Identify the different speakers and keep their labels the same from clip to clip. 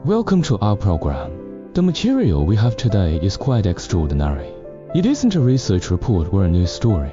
Speaker 1: Welcome to our program. The material we have today is quite extraordinary. It isn't a research report or a news story.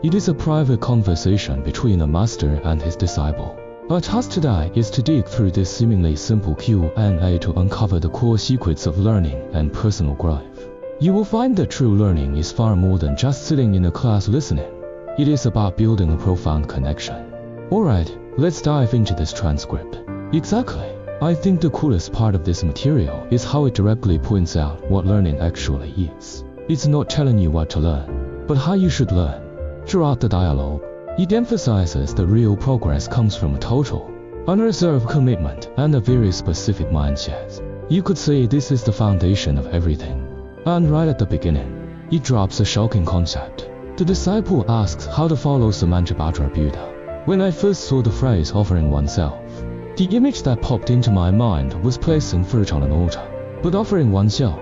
Speaker 1: It is a private conversation between a master and his disciple. Our task today is to dig through this seemingly simple Q&A to uncover the core secrets of learning and personal growth. You will find that true learning is far more than just sitting in a class listening. It is about building a profound connection. Alright, let's dive into this transcript. Exactly. I think the coolest part of this material is how it directly points out what learning actually is. It's not telling you what to learn, but how you should learn. Throughout the dialogue, it emphasizes that real progress comes from a total, unreserved commitment and a very specific mindset. You could say this is the foundation of everything. And right at the beginning, it drops a shocking concept. The disciple asks how to follow Samantabhadra Buddha. When I first saw the phrase offering oneself, the image that popped into my mind was placing fruit on an altar. But offering oneself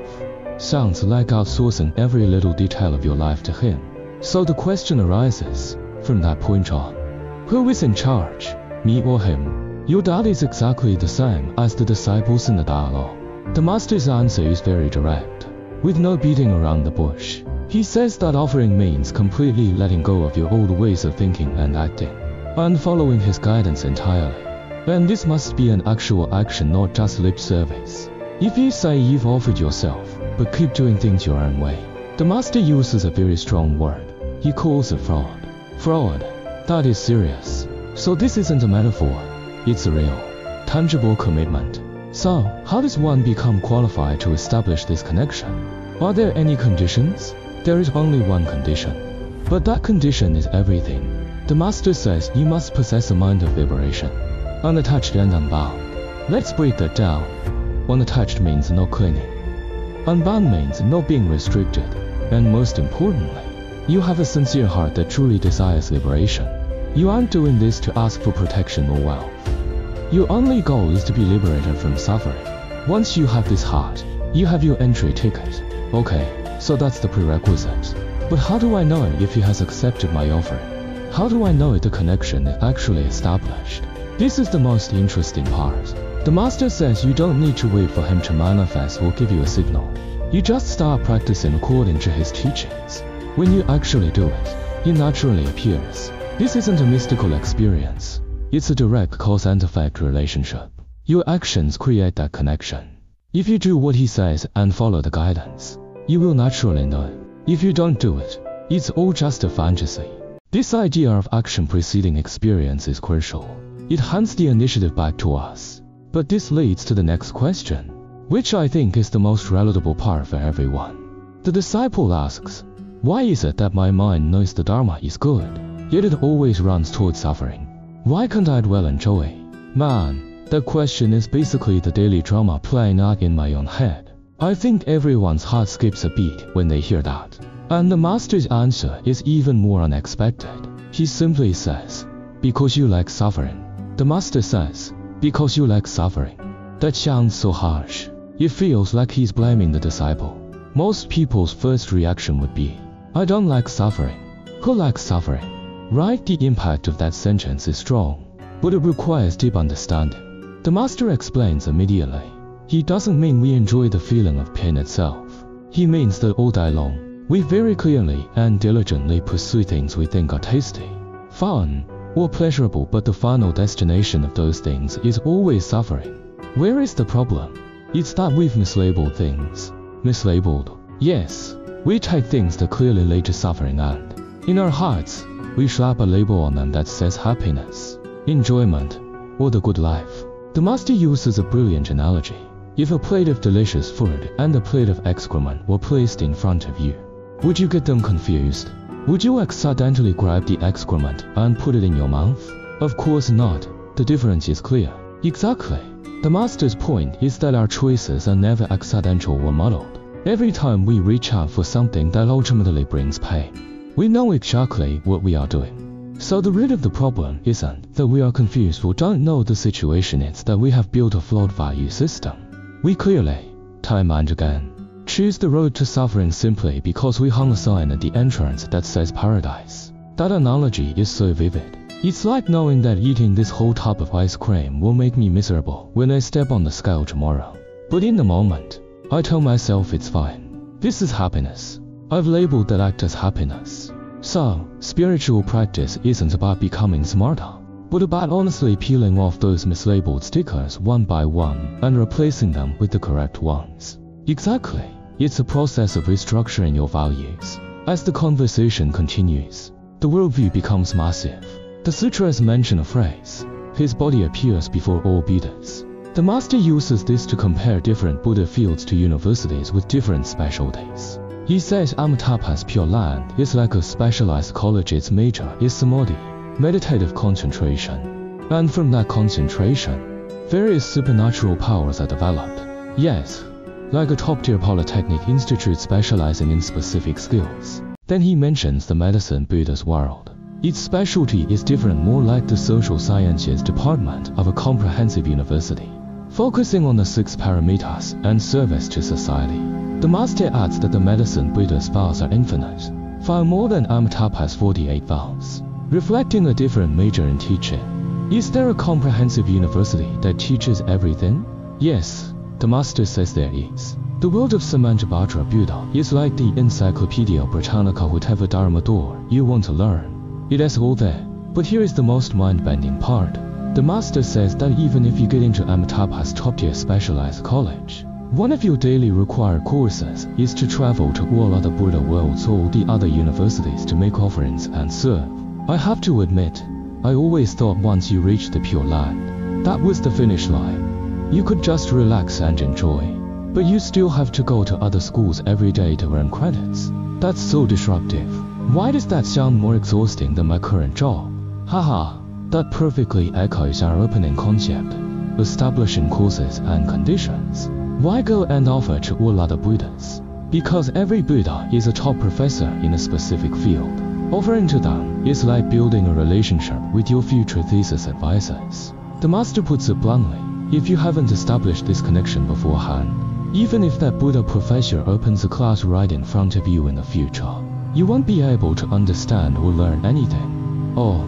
Speaker 1: sounds like outsourcing every little detail of your life to him. So the question arises, from that point on, who is in charge, me or him? Your dad is exactly the same as the disciples in the dialogue. The master's answer is very direct, with no beating around the bush. He says that offering means completely letting go of your old ways of thinking and acting, and following his guidance entirely. And this must be an actual action, not just lip service. If you say you've offered yourself, but keep doing things your own way, the master uses a very strong word. He calls it fraud. Fraud. That is serious. So this isn't a metaphor. It's a real, tangible commitment. So, how does one become qualified to establish this connection? Are there any conditions? There is only one condition. But that condition is everything. The master says you must possess a mind of liberation, unattached and unbound. Let's break that down. Unattached means not clinging. Unbound means not being restricted. And most importantly, you have a sincere heart that truly desires liberation. You aren't doing this to ask for protection or wealth. Your only goal is to be liberated from suffering. Once you have this heart, you have your entry ticket. Okay, so that's the prerequisite. But how do I know if he has accepted my offering? How do I know if the connection is actually established? This is the most interesting part. The master says you don't need to wait for him to manifest or give you a signal. You just start practicing according to his teachings. When you actually do it, it naturally appears. This isn't a mystical experience. It's a direct cause and effect relationship. Your actions create that connection. If you do what he says and follow the guidance, you will naturally know. If you don't do it, it's all just a fantasy. This idea of action preceding experience is crucial. It hands the initiative back to us. But this leads to the next question, which I think is the most relatable part for everyone. The disciple asks, why is it that my mind knows the Dharma is good, yet it always runs towards suffering? Why can't I dwell in joy? Man, that question is basically the daily drama playing out in my own head. I think everyone's heart skips a beat when they hear that. And the master's answer is even more unexpected. He simply says, because you like suffering. The master says, because you like suffering. That sounds so harsh. It feels like he's blaming the disciple. Most people's first reaction would be, I don't like suffering. Who likes suffering? Right? The impact of that sentence is strong, but it requires deep understanding. The master explains immediately. He doesn't mean we enjoy the feeling of pain itself. He means that all day long, we very clearly and diligently pursue things we think are tasty, fun, or pleasurable, but the final destination of those things is always suffering. Where is the problem? It's that we've mislabeled things. Mislabeled. Yes, we take things that clearly lead to suffering and, in our hearts, we slap a label on them that says happiness, enjoyment, or the good life. The master uses a brilliant analogy. If a plate of delicious food and a plate of excrement were placed in front of you, would you get them confused? Would you accidentally grab the excrement and put it in your mouth? Of course not. The difference is clear. Exactly. The master's point is that our choices are never accidental or muddled. Every time we reach out for something that ultimately brings pain, we know exactly what we are doing. So the root of the problem isn't that we are confused or don't know the situation, it's that we have built a flawed value system. We clearly, time and again, choose the road to suffering simply because we hung a sign at the entrance that says paradise. That analogy is so vivid. It's like knowing that eating this whole tub of ice cream will make me miserable when I step on the scale tomorrow. But in the moment, I tell myself it's fine. This is happiness. I've labeled that act as happiness. So, spiritual practice isn't about becoming smarter, but about honestly peeling off those mislabeled stickers one by one and replacing them with the correct ones. Exactly. It's a process of restructuring your values. As the conversation continues, the worldview becomes massive. The sutras mention a phrase, his body appears before all Buddhas. The master uses this to compare different Buddha fields to universities with different specialties. He says Amitabha's Pure Land is like a specialized college. Its major is samadhi, meditative concentration. And from that concentration, various supernatural powers are developed. Yes, like a top-tier polytechnic institute specializing in specific skills. Then he mentions the medicine Buddha's world. Its specialty is different, more like the social sciences department of a comprehensive university, focusing on the 6 paramitas and service to society. The master adds that the medicine Buddha's vows are infinite, far more than Amitabha's 48 vows, reflecting a different major in teaching. Is there a comprehensive university that teaches everything? Yes, the master says there is. The world of Samantabhadra Buddha is like the Encyclopedia Britannica, whatever Dharma door you want to learn. It has all there. But here is the most mind-bending part. The master says that even if you get into Amitabha's top-tier specialized college, one of your daily required courses is to travel to all other Buddha worlds or the other universities to make offerings and serve. I have to admit, I always thought once you reach the Pure Land, that was the finish line. You could just relax and enjoy. But you still have to go to other schools every day to earn credits. That's so disruptive. Why does that sound more exhausting than my current job? Haha, that perfectly echoes our opening concept, establishing causes and conditions. Why go and offer to all other Buddhas? Because every Buddha is a top professor in a specific field. Offering to them is like building a relationship with your future thesis advisors. The master puts it bluntly, if you haven't established this connection beforehand, even if that Buddha professor opens a class right in front of you in the future, you won't be able to understand or learn anything. Oh,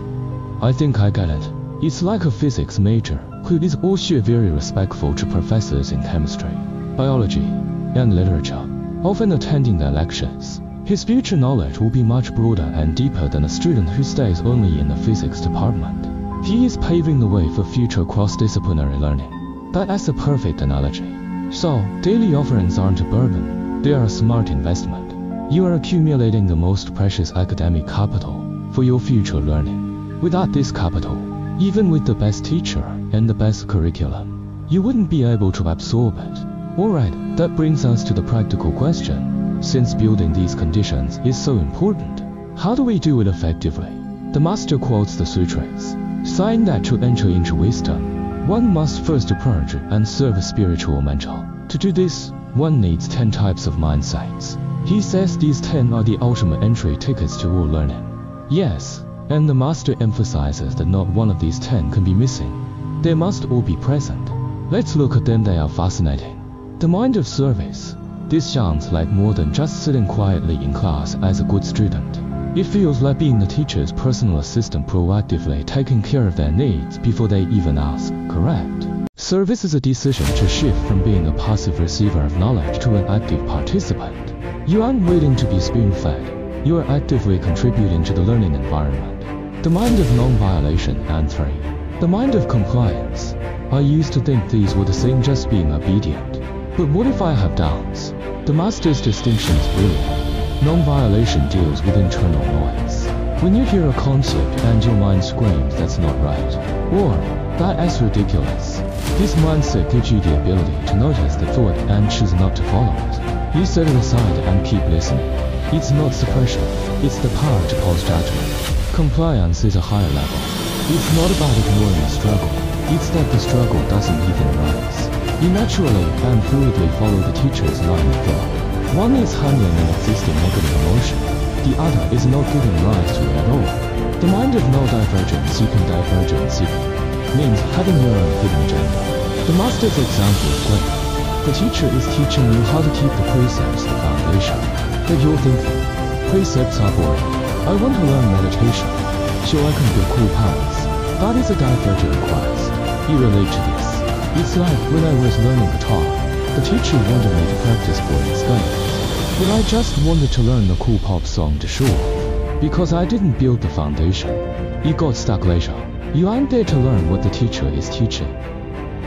Speaker 1: I think I get it. It's like a physics major who is also very respectful to professors in chemistry, biology, and literature, often attending their lectures. His future knowledge will be much broader and deeper than a student who stays only in the physics department. He is paving the way for future cross-disciplinary learning. That's a perfect analogy. So, daily offerings aren't a burden, they are a smart investment. You are accumulating the most precious academic capital for your future learning. Without this capital, even with the best teacher and the best curriculum, you wouldn't be able to absorb it. Alright, that brings us to the practical question. Since building these conditions is so important, how do we do it effectively? The master quotes the sutras, saying that to enter into wisdom, one must first approach and serve a spiritual mentor. To do this, one needs 10 types of mindsets. He says these 10 are the ultimate entry tickets to all learning. Yes, and the master emphasizes that not one of these 10 can be missing. They must all be present. Let's look at them, they are fascinating. The mind of service. This sounds like more than just sitting quietly in class as a good student. It feels like being the teacher's personal assistant, proactively taking care of their needs before they even ask, correct? Service is a decision to shift from being a passive receiver of knowledge to an active participant. You aren't waiting to be spoon-fed, you are actively contributing to the learning environment. The mind of non-violation. And 3. The mind of compliance. I used to think these were the same, just being obedient. But what if I have doubts? The master's distinction is brilliant. Non-violation deals with internal noise. When you hear a concept and your mind screams that's not right, or that's ridiculous, this mindset gives you the ability to notice the thought and choose not to follow it. You set it aside and keep listening. It's not suppression, it's the power to pause judgment. Compliance is a higher level. It's not about ignoring the struggle, it's that the struggle doesn't even arise. You naturally and fluidly follow the teacher's line of thought. One is handling an existing negative emotion, the other is not giving rise to it at all. The mind of no divergence seeking means having your own hidden agenda. The master's example is great. The teacher is teaching you how to keep the precepts the foundation. But you're thinking, precepts are boring. I want to learn meditation. Sure, I can build cool powers, but it's a divergent request. You relate to this. It's like when I was learning guitar, the teacher wanted me to practice for an scale. But I just wanted to learn a cool pop song to show off, because I didn't build the foundation. You got stuck later. You aren't there to learn what the teacher is teaching.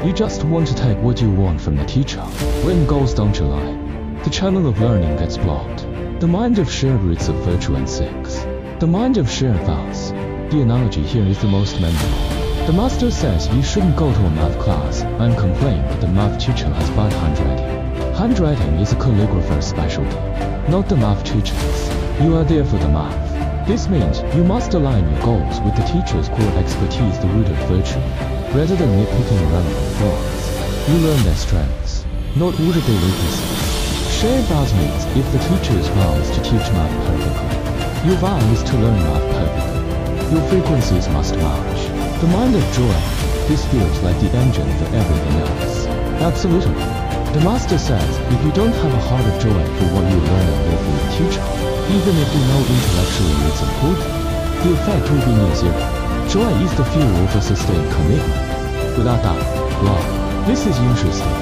Speaker 1: You just want to take what you want from the teacher. When goals don't align, the channel of learning gets blocked. The mind of shared roots of virtue and sex. The mind of shared vows. The analogy here is the most memorable. The master says you shouldn't go to a math class and complain that the math teacher has bad handwriting. Handwriting is a calligrapher's specialty, not the math teacher's. You are there for the math. This means you must align your goals with the teacher's core expertise, the root of virtue, rather than nitpicking irrelevant flaws. You learn their strengths, not order their weaknesses. Shared vows means if the teacher's vow is to teach math perfectly, your vow is to learn math perfectly. Your frequencies must match. The mind of joy. This feels like the engine for everything else. Absolutely. The master says if you don't have a heart of joy for what you're learning or for your teacher, even if you know intellectually it's important, the effect will be near zero. Joy is the fuel of a sustained commitment. Without that, well, this is interesting.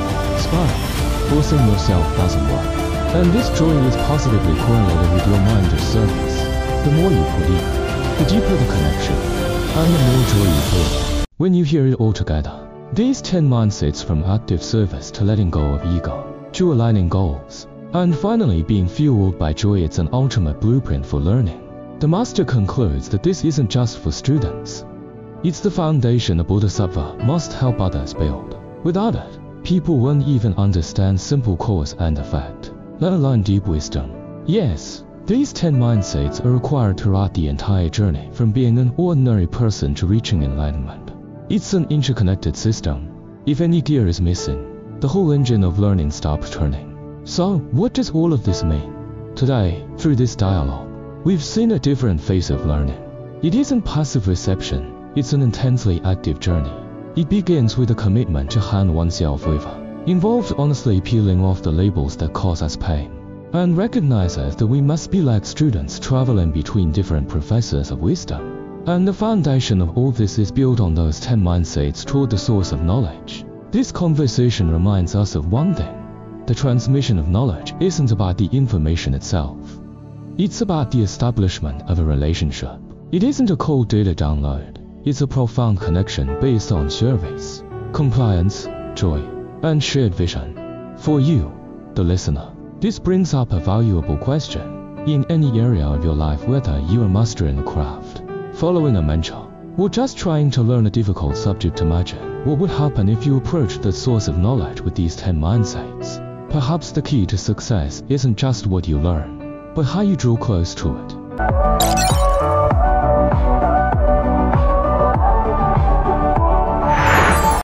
Speaker 1: Sparring. Forcing yourself doesn't work. And this joy is positively correlated with your mind of service. The more you put in, the deeper the connection, and the more joy you feel. When you hear it all together, these 10 mindsets from active service to letting go of ego, to aligning goals, and finally being fueled by joy, it's an ultimate blueprint for learning. The master concludes that this isn't just for students. It's the foundation a Bodhisattva must help others build. Without it, people won't even understand simple cause and effect, let alone deep wisdom. Yes, these 10 mindsets are required throughout the entire journey from being an ordinary person to reaching enlightenment. It's an interconnected system. If any gear is missing, the whole engine of learning stops turning. So, what does all of this mean? Today, through this dialogue, we've seen a different phase of learning. It isn't passive reception, it's an intensely active journey. It begins with a commitment to hand oneself over, involves honestly peeling off the labels that cause us pain, and recognizes that we must be like students traveling between different professors of wisdom. And the foundation of all this is built on those 10 mindsets toward the source of knowledge. This conversation reminds us of one thing. The transmission of knowledge isn't about the information itself. It's about the establishment of a relationship. It isn't a cold data download. It's a profound connection based on service, compliance, joy, and shared vision. For you, the listener, this brings up a valuable question. In any area of your life, whether you are mastering a craft, following a mentor, or just trying to learn a difficult subject, imagine what would happen if you approached the source of knowledge with these 10 mindsets. Perhaps the key to success isn't just what you learn, but how you draw close to it.